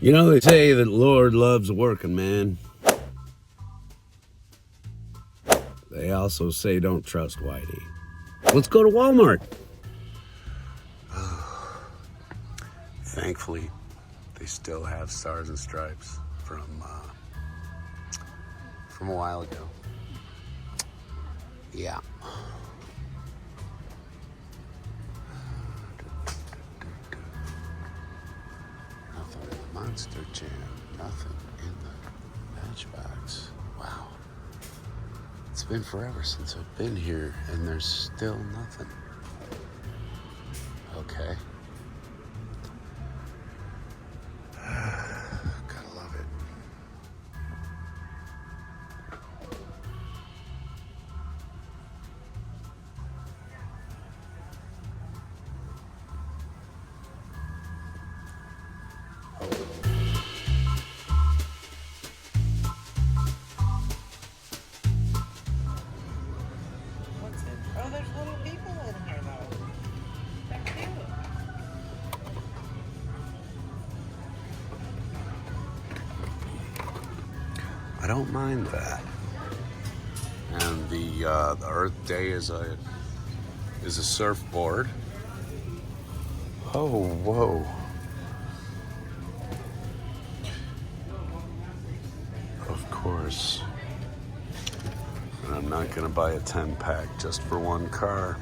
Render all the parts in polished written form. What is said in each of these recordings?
You know, they say that Lord loves a working man. They also say don't trust Whitey. Let's go to Walmart. Thankfully, they still have Stars and Stripes from a while ago. Yeah. Nothing in the Monster Jam. Nothing in the Matchbox. Wow. It's been forever since I've been here, and there's still nothing. Okay. Gotta love it. What's it? Oh, there's little people in here though. They're cute. I don't mind that. And the Earth Day is a surfboard. Oh, whoa. Of course. And I'm not gonna buy a 10-pack just for one car.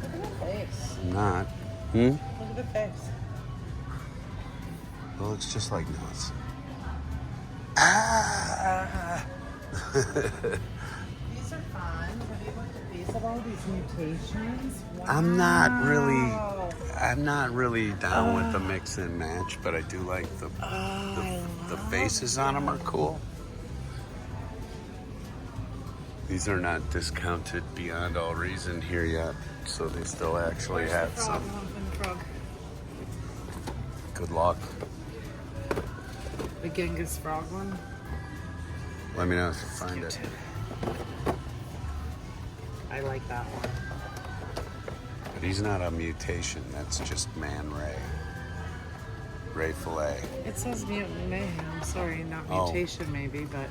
Look at the face. I'm not. Look at the face. Well, it's just like nuts. Ah! These are fun. Have you looked at these? At all these mutations? Wow. I'm not really down with the mix and match, but I do like the faces on them are cool. These are not discounted beyond all reason here yet, so they still actually have some. Good luck. The Genghis Frog one? Let me know if you find it. I like that one. But he's not a mutation. That's just Man Ray. Ray Fillet. It says mutant mayhem. Sorry, not Oh. mutation maybe, but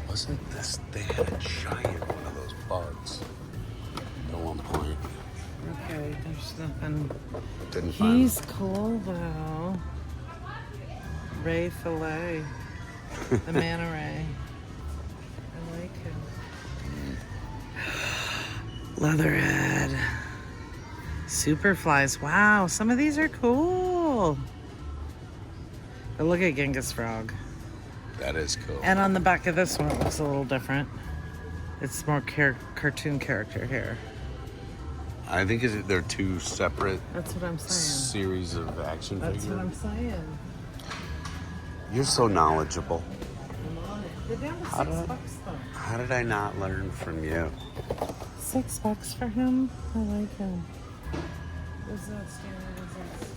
Wasn't this? They had a giant one of those bugs at one point. okay, there's nothing. Didn't find He's cool though. Ray Fillet. The Manta Ray. I like him. Leatherhead. Superflies. Wow, some of these are cool. But look at Genghis Frog. That is cool. And on the back of this one, it looks a little different. It's more cartoon character here. I think they're two separate That's what I'm saying. series of action That's figures. what I'm saying. You're so knowledgeable. I'm on it. They're down to How $6 did- though. How did I not learn from you? $6 for him? I like him. What's that standard? What's this?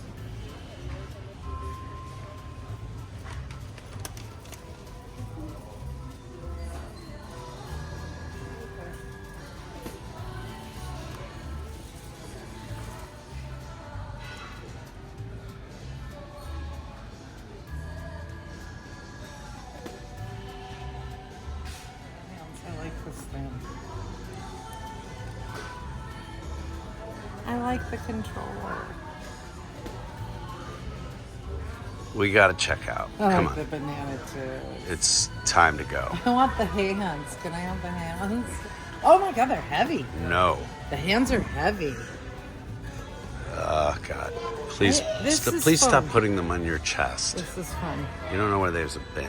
I like this thing. I like the controller. We gotta check out. I Come like the on. banana too. It's time to go. I want the hands. Can I have the hands? Oh my god, they're heavy. No. The hands are heavy. Oh, God. Please, This is please stop fun. putting them on your chest. This is fun. You don't know where there's a bin.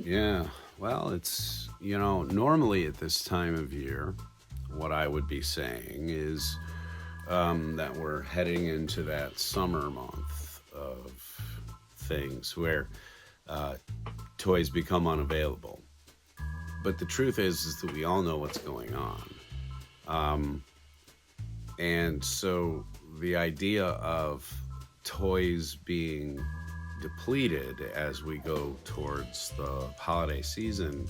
Yeah. Well, it's, normally at this time of year, what I would be saying is that we're heading into that summer month of things where toys become unavailable. But the truth is that we all know what's going on. And so the idea of toys being depleted as we go towards the holiday season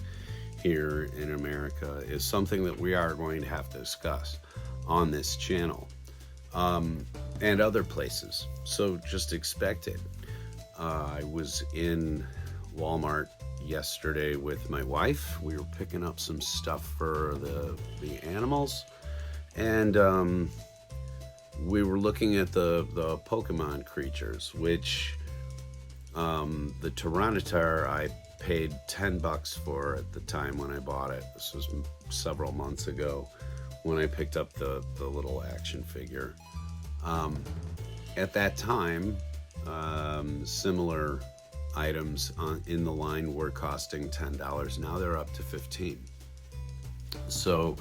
here in America is something that we are going to have to discuss on this channel. and other places. So just expect it. I was in Walmart yesterday with my wife. We were picking up some stuff for the animals, and we were looking at the Pokemon creatures, which the Tyranitar I paid $10 for at the time when I bought it. This was several months ago when I picked up the little action figure. At that time, similar items in the line were costing $10. Now they're up to $15. So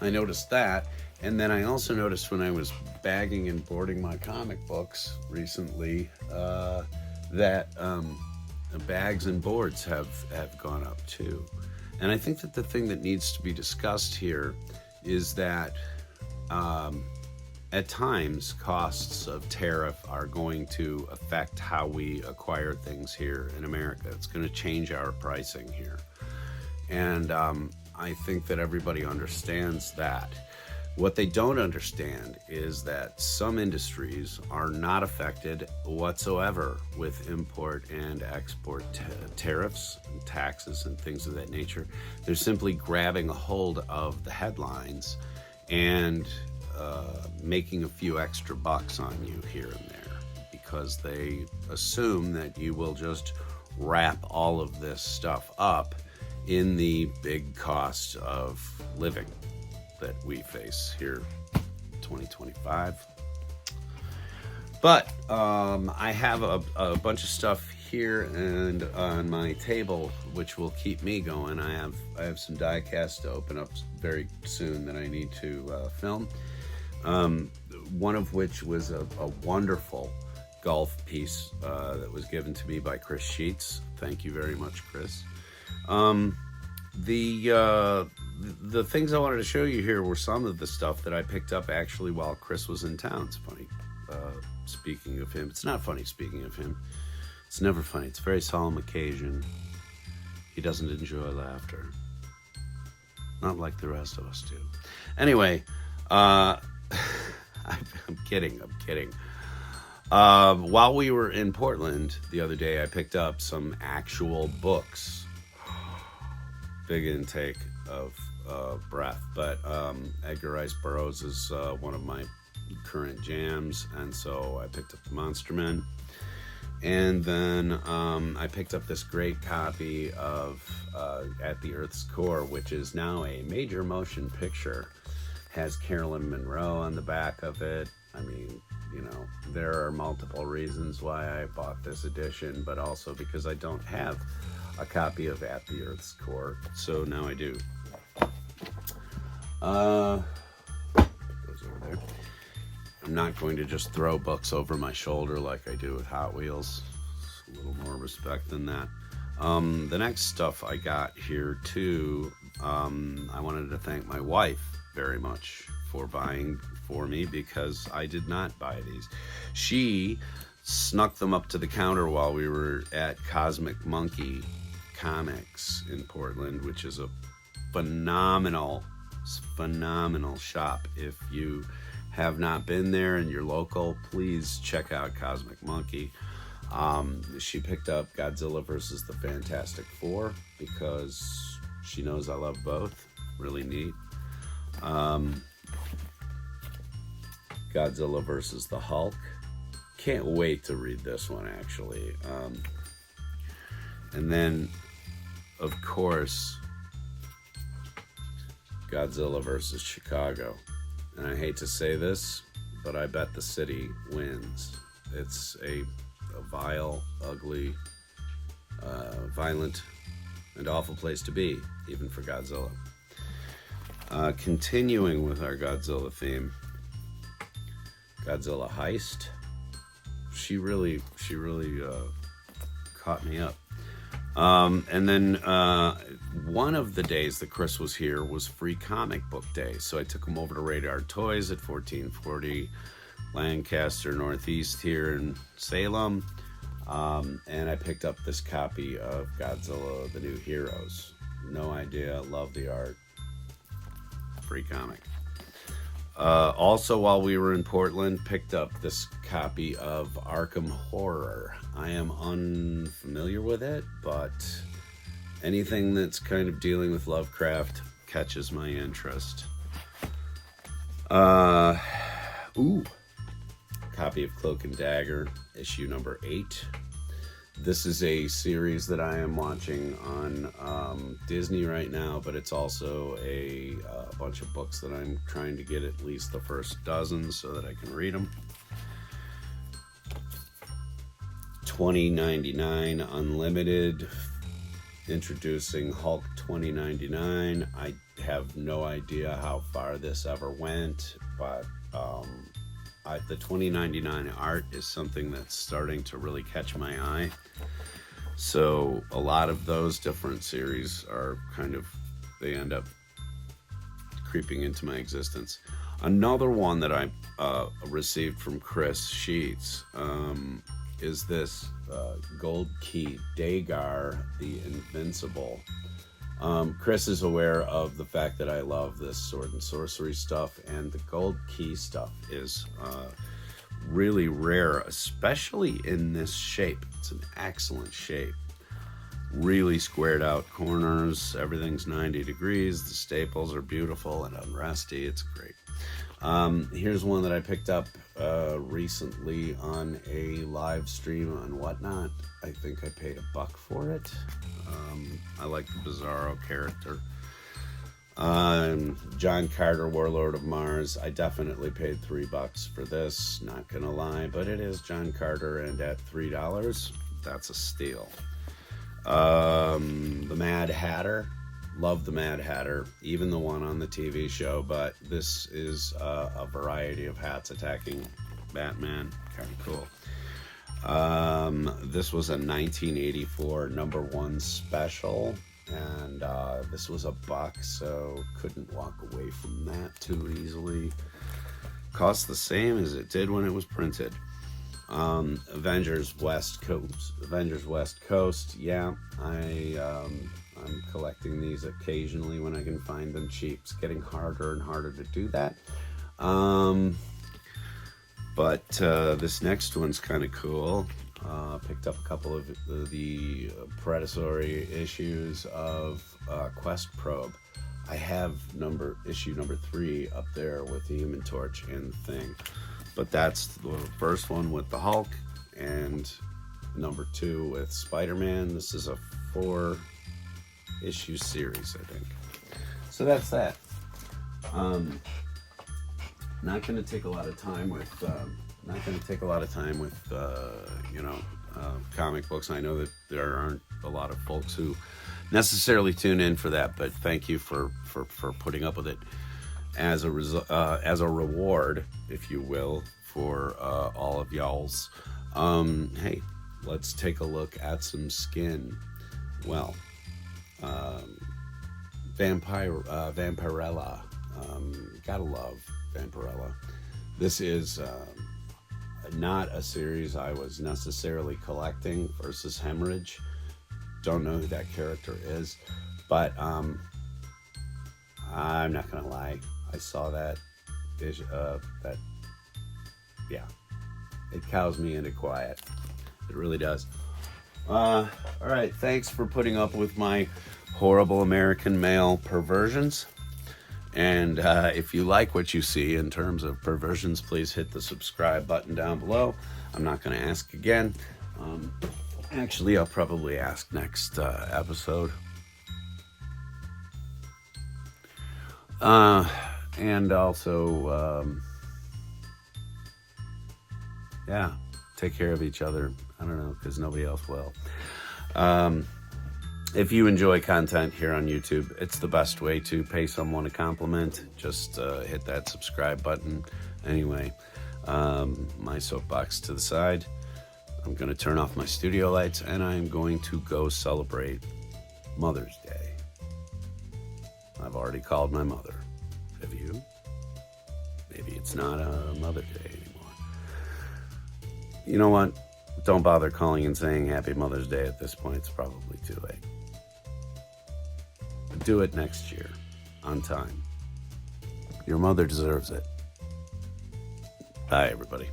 I noticed that. And then I also noticed when I was bagging and boarding my comic books recently that bags and boards have gone up too. And I think that the thing that needs to be discussed here is that at times costs of tariff are going to affect how we acquire things here in America. It's going to change our pricing here. And I think that everybody understands that. What they don't understand is that some industries are not affected whatsoever with import and export tariffs and taxes and things of that nature. They're simply grabbing a hold of the headlines and making a few extra bucks on you here and there because they assume that you will just wrap all of this stuff up in the big cost of living that we face here in 2025. But I have a bunch of stuff here and on my table which will keep me going. I have some die casts to open up very soon that I need to film. One of which was a wonderful golf piece that was given to me by Chris Sheets. Thank you very much, Chris. The things I wanted to show you here were some of the stuff that I picked up actually while Chris was in town. It's funny speaking of him. It's not funny speaking of him. It's never funny. It's a very solemn occasion. He doesn't enjoy laughter. Not like the rest of us do. Anyway, I'm kidding. While we were in Portland the other day, I picked up some actual books. Big intake of breath, but Edgar Rice Burroughs is one of my current jams, and so I picked up the Monster Men. And then I picked up this great copy of At the Earth's Core, which is now a major motion picture. Has Carolyn Monroe on the back of it. I mean, you know, there are multiple reasons why I bought this edition, but also because I don't have a copy of At the Earth's Core, so now I do. Goes over there. I'm not going to just throw books over my shoulder like I do with Hot Wheels. It's a little more respect than that. The next stuff I got here too, I wanted to thank my wife very much for buying for me because I did not buy these. She snuck them up to the counter while we were at Cosmic Monkey Comics in Portland, which is a phenomenal shop. If you have not been there and you're local, please check out Cosmic Monkey. She picked up Godzilla vs. the Fantastic Four because she knows I love both. Really neat. Godzilla vs. the Hulk. Can't wait to read this one, actually. And then, of course, Godzilla vs. Chicago. And I hate to say this, but I bet the city wins. It's a vile, ugly, violent, and awful place to be, even for Godzilla. Continuing with our Godzilla theme, Godzilla Heist. She really caught me up. And then one of the days that Chris was here was Free Comic Book Day, so I took him over to Radar Toys at 1440 Lancaster Northeast here in Salem, and I picked up this copy of Godzilla: The New Heroes. No idea, love the art. Free comic. Also, while we were in Portland, picked up this copy of Arkham Horror. I am unfamiliar with it, but anything that's kind of dealing with Lovecraft catches my interest. Copy of Cloak and Dagger, issue number 8. This is a series that I am watching on Disney right now, but it's also a bunch of books that I'm trying to get at least the first dozen so that I can read them. $20.99 Unlimited, introducing Hulk 2099. I have no idea how far this ever went, but the 2099 art is something that's starting to really catch my eye. So a lot of those different series are they end up creeping into my existence. Another one that I received from Chris Sheets is this Gold Key, Dagar the Invincible. Chris is aware of the fact that I love this sword and sorcery stuff, and the Gold Key stuff is really rare, especially in this shape. It's an excellent shape. Really squared out corners, everything's 90 degrees, the staples are beautiful and unrusty. It's great. Here's one that I picked up recently on a live stream on Whatnot. I think I paid $1 for it. I like the Bizarro character. John Carter, Warlord of Mars. I definitely paid $3 for this, not gonna lie, but it is John Carter, and at $3, that's a steal. The Mad Hatter. Love the Mad Hatter, even the one on the TV show, but this is a variety of hats attacking Batman. Kind of cool. This was a 1984 #1 special, and this was $1, so couldn't walk away from that too easily. Cost the same as it did when it was printed. Avengers West Coast. Yeah, I'm collecting these occasionally when I can find them cheap. It's getting harder and harder to do that. But this next one's kind of cool. Picked up a couple of the predatory issues of Quest Probe. I have issue number 3 up there with the Human Torch and the Thing. But that's the first one with the Hulk, and number 2 with Spider-Man. This is a 4-issue series, I think. So that's that. Not going to take a lot of time with comic books. I know that there aren't a lot of folks who necessarily tune in for that, but thank you for putting up with it as a reward, if you will, for all of y'all's. Hey, let's take a look at some skin. Well, Vampirella. Gotta love Vampirella. This is not a series I was necessarily collecting versus Hemorrhage. Don't know who that character is, but I'm not gonna lie. I saw that. Yeah, it cows me into quiet. It really does. All right, thanks for putting up with my horrible American male perversions. And if you like what you see in terms of perversions, please hit the subscribe button down below. I'm not going to ask again. Actually, I'll probably ask next episode. And also, yeah, take care of each other. I don't know, because nobody else will. If you enjoy content here on YouTube, it's the best way to pay someone a compliment. Just hit that subscribe button. Anyway, my soapbox to the side. I'm going to turn off my studio lights, and I'm going to go celebrate Mother's Day. I've already called my mother. Have you? Maybe it's not a Mother's Day anymore. You know what? Don't bother calling and saying Happy Mother's Day at this point. It's probably too late. Do it next year, on time. Your mother deserves it. Bye, everybody.